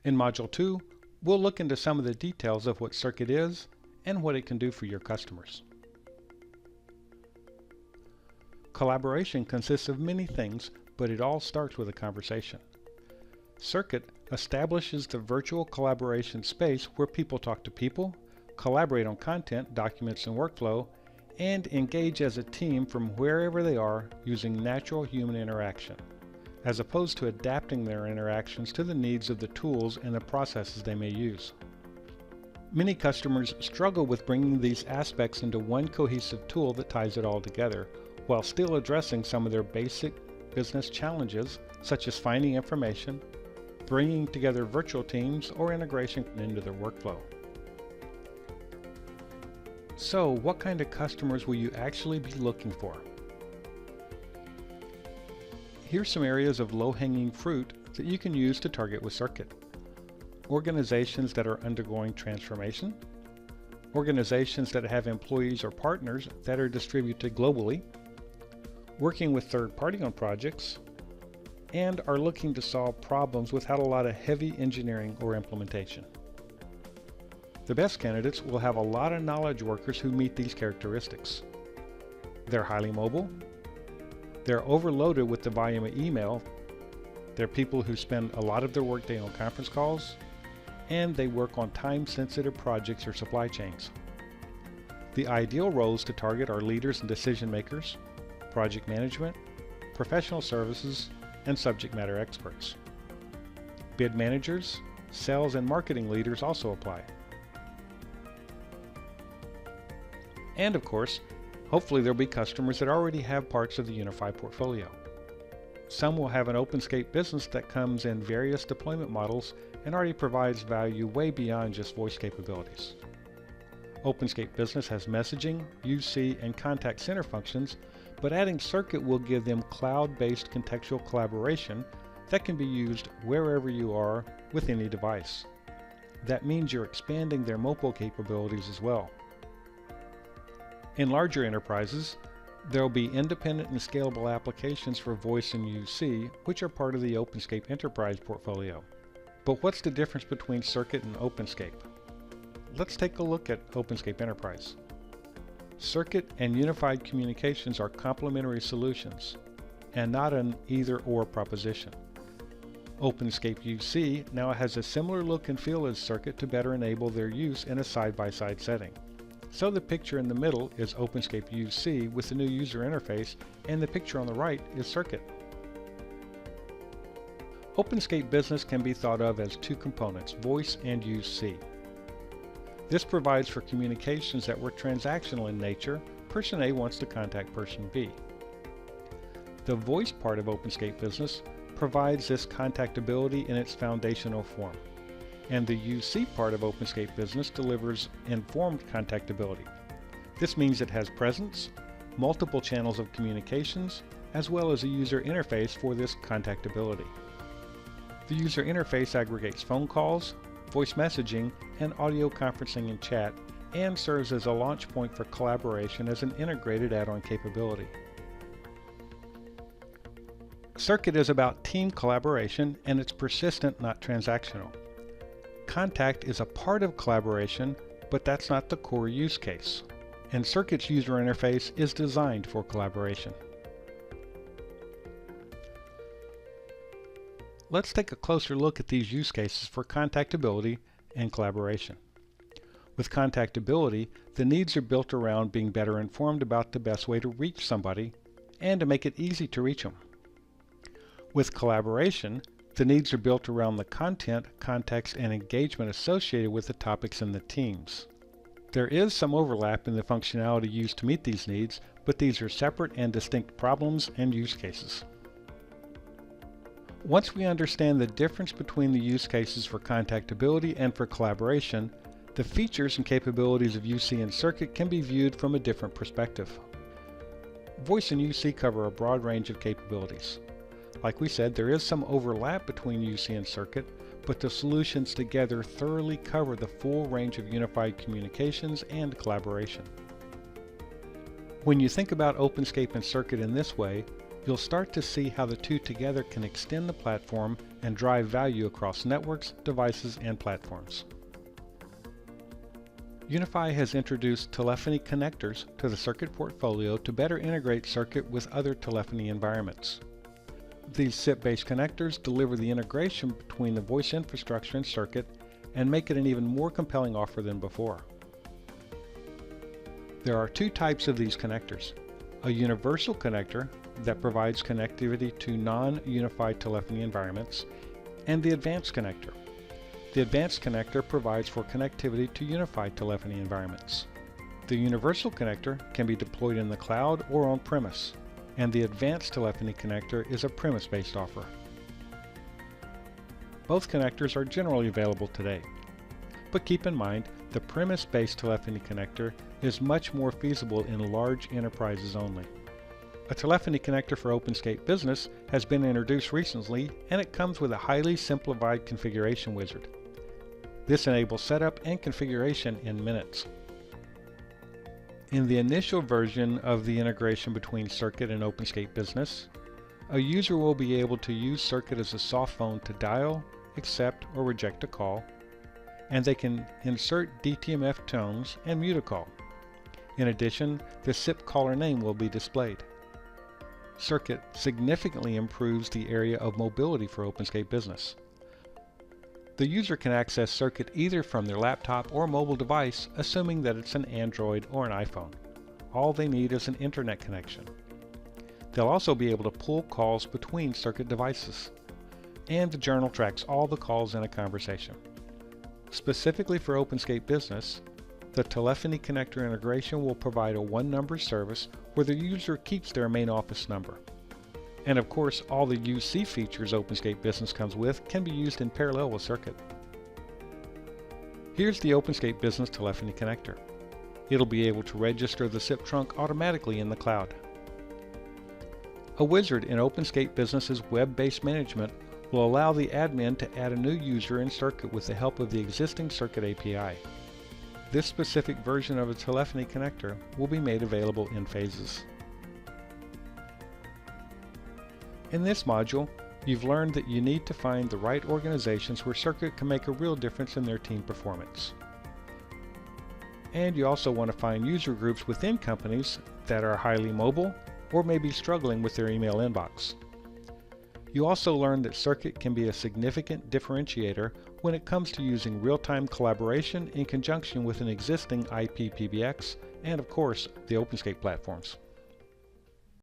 In Module 2, we'll look into some of the details of what Circuit is and what it can do for your customers. Collaboration consists of many things, but it all starts with a conversation. Circuit establishes the virtual collaboration space where people talk to people, collaborate on content, documents, and workflow, and engage as a team from wherever they are using natural human interaction, as opposed to adapting their interactions to the needs of the tools and the processes they may use. Many customers struggle with bringing these aspects into one cohesive tool that ties it all together, while still addressing some of their basic business challenges, such as finding information, bringing together virtual teams, or integration into their workflow. So, what kind of customers will you actually be looking for? Here's some areas of low-hanging fruit that you can use to target with Circuit. Organizations that are undergoing transformation, organizations that have employees or partners that are distributed globally, working with third party on projects, and are looking to solve problems without a lot of heavy engineering or implementation. The best candidates will have a lot of knowledge workers who meet these characteristics. They're highly mobile, they're overloaded with the volume of email, they're people who spend a lot of their workday on conference calls, and they work on time-sensitive projects or supply chains. The ideal roles to target are leaders and decision makers, project management, professional services, and subject matter experts. Bid managers, sales, and marketing leaders also apply. And of course, hopefully there'll be customers that already have parts of the Unify portfolio. Some will have an OpenScape business that comes in various deployment models and already provides value way beyond just voice capabilities. OpenScape Business has messaging, UC, and contact center functions, but adding Circuit will give them cloud-based contextual collaboration that can be used wherever you are with any device. That means you're expanding their mobile capabilities as well. In larger enterprises, there will be independent and scalable applications for voice and UC, which are part of the OpenScape Enterprise portfolio. But what's the difference between Circuit and OpenScape? Let's take a look at OpenScape Enterprise. Circuit and Unified Communications are complementary solutions, and not an either-or proposition. OpenScape UC now has a similar look and feel as Circuit to better enable their use in a side-by-side setting. So the picture in the middle is OpenScape UC with the new user interface, and the picture on the right is Circuit. OpenScape Business can be thought of as two components, voice and UC. This provides for communications that were transactional in nature. Person A wants to contact person B. The voice part of OpenScape Business provides this contactability in its foundational form, and the UC part of OpenScape Business delivers informed contactability. This means it has presence, multiple channels of communications, as well as a user interface for this contactability. The user interface aggregates phone calls, voice messaging, and audio conferencing and chat, and serves as a launch point for collaboration as an integrated add-on capability. Circuit is about team collaboration, and it's persistent, not transactional. Contact is a part of collaboration, but that's not the core use case. And Circuit's user interface is designed for collaboration. Let's take a closer look at these use cases for contactability and collaboration. With contactability, the needs are built around being better informed about the best way to reach somebody and to make it easy to reach them. With collaboration, the needs are built around the content, context, and engagement associated with the topics in the teams. There is some overlap in the functionality used to meet these needs, but these are separate and distinct problems and use cases. Once we understand the difference between the use cases for contactability and for collaboration, the features and capabilities of UC and Circuit can be viewed from a different perspective. Voice and UC cover a broad range of capabilities. Like we said, there is some overlap between UC and Circuit, but the solutions together thoroughly cover the full range of unified communications and collaboration. When you think about OpenScape and Circuit in this way, you'll start to see how the two together can extend the platform and drive value across networks, devices, and platforms. UniFi has introduced telephony connectors to the Circuit portfolio to better integrate Circuit with other telephony environments. These SIP-based connectors deliver the integration between the voice infrastructure and Circuit and make it an even more compelling offer than before. There are two types of these connectors: a universal connector that provides connectivity to non-unified telephony environments, and the advanced connector. The advanced connector provides for connectivity to unified telephony environments. The universal connector can be deployed in the cloud or on-premise, and the advanced telephony connector is a premise-based offer. Both connectors are generally available today, but keep in mind the premise-based telephony connector is much more feasible in large enterprises only. A telephony connector for OpenScape Business has been introduced recently, and it comes with a highly simplified configuration wizard. This enables setup and configuration in minutes. In the initial version of the integration between Circuit and OpenScape Business, a user will be able to use Circuit as a soft phone to dial, accept, or reject a call, and they can insert DTMF tones and mute a call. In addition, the SIP caller name will be displayed. Circuit significantly improves the area of mobility for OpenScape Business. The user can access Circuit either from their laptop or mobile device, assuming that it's an Android or an iPhone. All they need is an internet connection. They'll also be able to pull calls between Circuit devices, and the journal tracks all the calls in a conversation. Specifically for OpenScape Business, the telephony connector integration will provide a one-number service where the user keeps their main office number. And of course, all the UC features OpenScape Business comes with can be used in parallel with Circuit. Here's the OpenScape Business telephony connector. It'll be able to register the SIP trunk automatically in the cloud. A wizard in OpenScape Business's web-based management will allow the admin to add a new user in Circuit with the help of the existing Circuit API. This specific version of a telephony connector will be made available in phases. In this module, you've learned that you need to find the right organizations where Circuit can make a real difference in their team performance. And you also want to find user groups within companies that are highly mobile or may be struggling with their email inbox. You also learned that Circuit can be a significant differentiator when it comes to using real-time collaboration in conjunction with an existing IP PBX and, of course, the OpenScape platforms.